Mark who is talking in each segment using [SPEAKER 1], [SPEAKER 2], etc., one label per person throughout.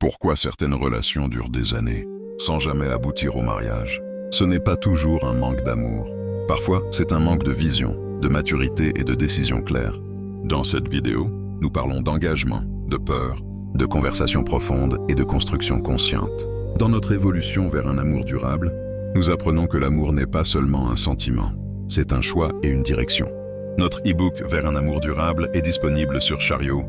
[SPEAKER 1] Pourquoi certaines relations durent des années, sans jamais aboutir au mariage? Ce n'est pas toujours un manque d'amour. Parfois, c'est un manque de vision, de maturité et de décision claire. Dans cette vidéo, nous parlons d'engagement, de peur, de conversations profondes et de construction consciente. Dans notre évolution vers un amour durable, nous apprenons que l'amour n'est pas seulement un sentiment, c'est un choix et une direction. Notre e-book Vers un amour durable est disponible sur Chariot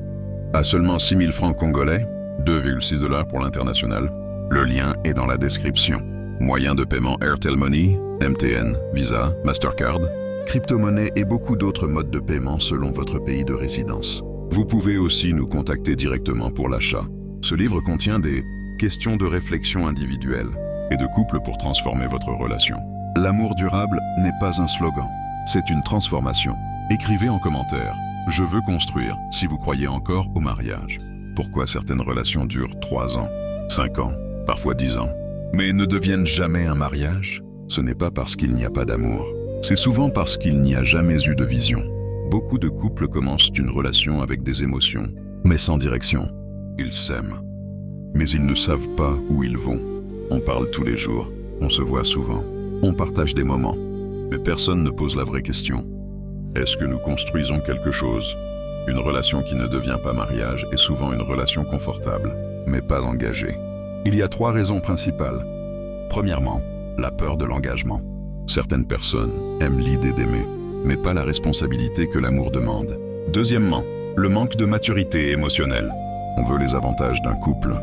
[SPEAKER 1] à seulement 6 000 francs congolais, 2,6 $ pour l'international. Le lien est dans la description. Moyens de paiement Airtel Money, MTN, Visa, Mastercard, crypto-monnaie et beaucoup d'autres modes de paiement selon votre pays de résidence. Vous pouvez aussi nous contacter directement pour l'achat. Ce livre contient des questions de réflexion individuelle et de couple pour transformer votre relation. L'amour durable n'est pas un slogan, c'est une transformation. Écrivez en commentaire « Je veux construire » si vous croyez encore au mariage. Pourquoi certaines relations durent 3 ans, 5 ans, parfois 10 ans, mais ne deviennent jamais un mariage? Ce n'est pas parce qu'il n'y a pas d'amour, c'est souvent parce qu'il n'y a jamais eu de vision. Beaucoup de couples commencent une relation avec des émotions, mais sans direction. Ils s'aiment, mais ils ne savent pas où ils vont. On parle tous les jours, on se voit souvent, on partage des moments, mais personne ne pose la vraie question. Est-ce que nous construisons quelque chose? Une relation qui ne devient pas mariage est souvent une relation confortable, mais pas engagée. Il y a 3 raisons principales. Premièrement, la peur de l'engagement. Certaines personnes aiment l'idée d'aimer, mais pas la responsabilité que l'amour demande. Deuxièmement, le manque de maturité émotionnelle. On veut les avantages d'un couple,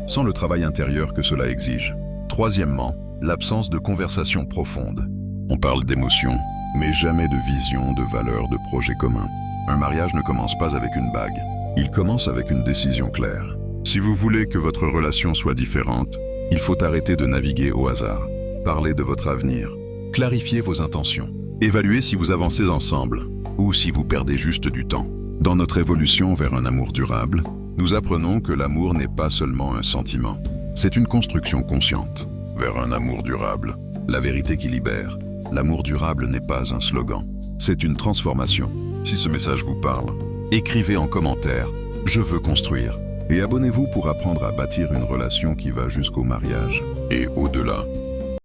[SPEAKER 1] sans le travail intérieur que cela exige. Troisièmement, l'absence de conversation profonde. On parle d'émotions, mais jamais de vision, de valeurs, de projets communs. Un mariage ne commence pas avec une bague, il commence avec une décision claire. Si vous voulez que votre relation soit différente, il faut arrêter de naviguer au hasard. Parlez de votre avenir, clarifiez vos intentions, évaluez si vous avancez ensemble ou si vous perdez juste du temps. Dans notre évolution vers un amour durable, nous apprenons que l'amour n'est pas seulement un sentiment, c'est une construction consciente. Vers un amour durable, la vérité qui libère. L'amour durable n'est pas un slogan, c'est une transformation. Si ce message vous parle, écrivez en commentaire « Je veux construire » et abonnez-vous pour apprendre à bâtir une relation qui va jusqu'au mariage et au-delà.